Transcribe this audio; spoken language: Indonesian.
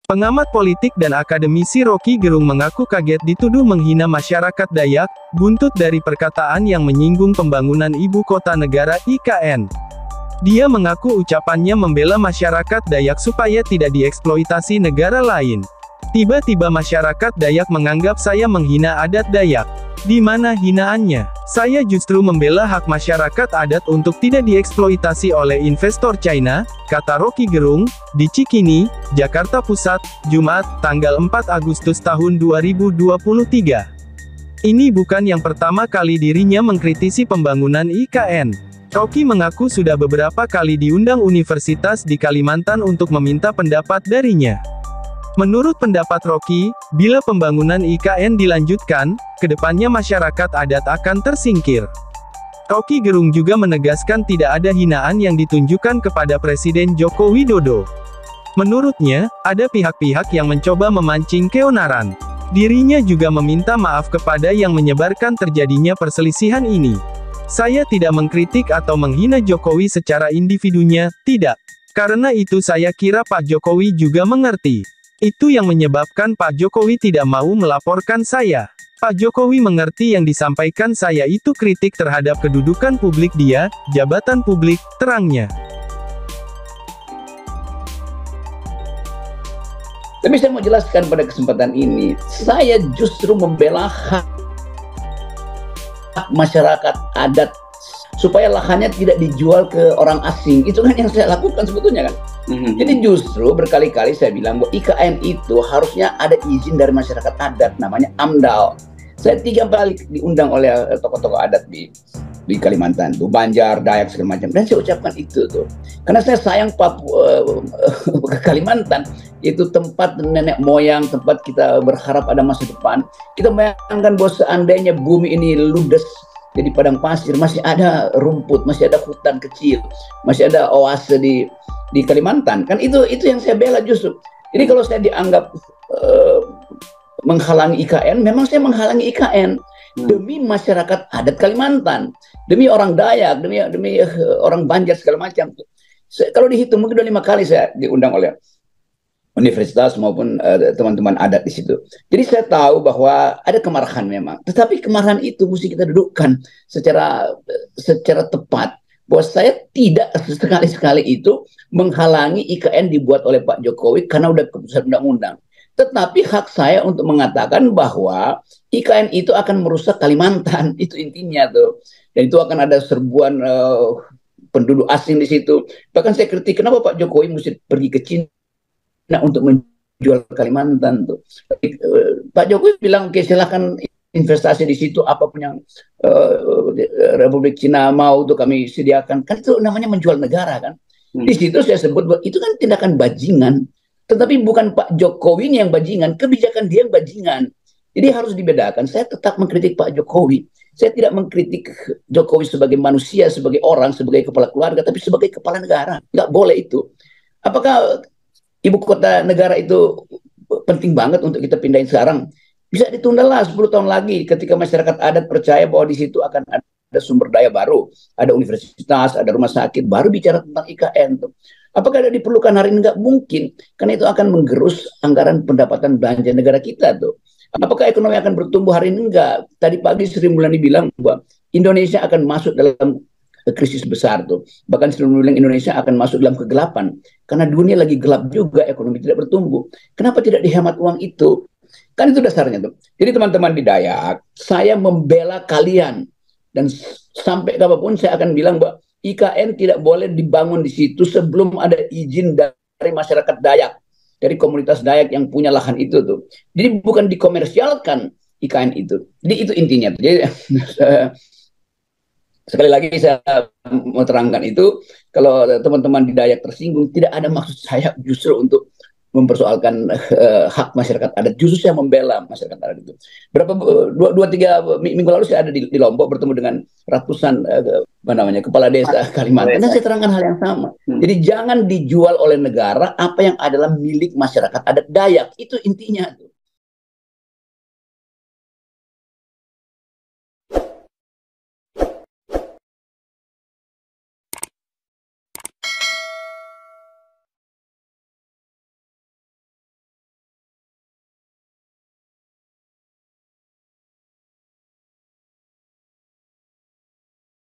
Pengamat politik dan akademisi Rocky Gerung mengaku kaget dituduh menghina masyarakat Dayak, buntut dari perkataan yang menyinggung pembangunan ibu kota negara (IKN). Dia mengaku ucapannya membela masyarakat Dayak supaya tidak dieksploitasi negara lain. Tiba-tiba masyarakat Dayak menganggap saya menghina adat Dayak. Di mana hinaannya? Saya justru membela hak masyarakat adat untuk tidak dieksploitasi oleh investor China, kata Rocky Gerung, di Cikini, Jakarta Pusat, Jumat, tanggal 4 Agustus tahun 2023. Ini bukan yang pertama kali dirinya mengkritisi pembangunan IKN. Rocky mengaku sudah beberapa kali diundang universitas di Kalimantan untuk meminta pendapat darinya. Menurut pendapat Rocky, bila pembangunan IKN dilanjutkan, kedepannya masyarakat adat akan tersingkir. Rocky Gerung juga menegaskan tidak ada hinaan yang ditunjukkan kepada Presiden Joko Widodo. Menurutnya, ada pihak-pihak yang mencoba memancing keonaran. Dirinya juga meminta maaf kepada yang menyebarkan terjadinya perselisihan ini. Saya tidak mengkritik atau menghina Jokowi secara individunya, tidak. Karena itu saya kira Pak Jokowi juga mengerti. Itu yang menyebabkan Pak Jokowi tidak mau melaporkan saya. Pak Jokowi mengerti yang disampaikan saya itu kritik terhadap kedudukan publik dia, jabatan publik, terangnya. Tapi saya mau jelaskan pada kesempatan ini, saya justru membela hak masyarakat adat supaya lahannya tidak dijual ke orang asing. Itu kan yang saya lakukan sebetulnya kan. Jadi justru berkali-kali saya bilang bahwa IKN itu harusnya ada izin dari masyarakat adat, namanya AMDAL. Saya 3 kali diundang oleh tokoh-tokoh adat di Kalimantan, tuh Banjar, Dayak segala macam. Dan saya ucapkan itu tuh, karena saya sayang Papua, ke Kalimantan. Itu tempat nenek moyang, tempat kita berharap ada masa depan. Kita bayangkan bahwa seandainya bumi ini ludes jadi padang pasir, masih ada rumput, masih ada hutan kecil, masih ada oase di Kalimantan. Kan itu yang saya bela justru. Jadi kalau saya dianggap menghalangi IKN, memang saya menghalangi IKN demi masyarakat adat Kalimantan, demi orang Dayak, demi orang Banjar segala macam. Kalau dihitung mungkin udah 5 kali saya diundang oleh universitas maupun teman-teman adat di situ. Jadi saya tahu bahwa ada kemarahan memang, tetapi kemarahan itu mesti kita dudukkan secara tepat, bahwa saya tidak sekali-sekali itu menghalangi IKN dibuat oleh Pak Jokowi karena udah keputusan undang-undang. Tetapi hak saya untuk mengatakan bahwa IKN itu akan merusak Kalimantan, itu intinya tuh. Dan itu akan ada serbuan penduduk asing di situ. Bahkan saya kritik kenapa Pak Jokowi mesti pergi ke Cina untuk menjual Kalimantan tuh. Pak Jokowi bilang, oke silahkan investasi di situ, apapun yang Republik Cina mau tuh kami sediakan. Kan itu namanya menjual negara kan. Di situ saya sebut bahwa itu kan tindakan bajingan. Tetapi bukan Pak Jokowi yang bajingan, kebijakan dia yang bajingan. Jadi harus dibedakan. Saya tetap mengkritik Pak Jokowi. Saya tidak mengkritik Jokowi sebagai manusia, sebagai orang, sebagai kepala keluarga, tapi sebagai kepala negara. Nggak boleh itu. Apakah ibu kota negara itu penting banget untuk kita pindahin sekarang? Bisa ditunda lah 10 tahun lagi ketika masyarakat adat percaya bahwa di situ akan ada sumber daya baru, ada universitas, ada rumah sakit, baru bicara tentang IKN tuh. Apakah ada diperlukan hari ini? Nggak mungkin, karena itu akan menggerus anggaran pendapatan belanja negara kita tuh. Apakah ekonomi akan bertumbuh hari ini? Enggak. Tadi pagi Sri Mulyani bilang bahwa Indonesia akan masuk dalam krisis besar tuh. Bahkan Sri Mulyani bilang Indonesia akan masuk dalam kegelapan. Karena dunia lagi gelap juga, ekonomi tidak bertumbuh. Kenapa tidak dihemat uang itu? Kan itu dasarnya tuh. Jadi teman-teman di Dayak, saya membela kalian. Dan sampai kapanpun saya akan bilang bahwa IKN tidak boleh dibangun di situ sebelum ada izin dari masyarakat Dayak, dari komunitas Dayak yang punya lahan itu tuh. Jadi bukan dikomersialkan IKN itu. Jadi itu intinya. Jadi sekali lagi saya mau terangkan itu, kalau teman-teman di Dayak tersinggung, tidak ada maksud saya justru untuk mempersoalkan hak masyarakat adat. Justru saya membela masyarakat adat itu. Berapa 2-3 minggu lalu saya ada di Lombok bertemu dengan ratusan kepala desa Kalimantan. Dan saya terangkan hal yang sama. Jadi jangan dijual oleh negara apa yang adalah milik masyarakat adat Dayak. Itu intinya.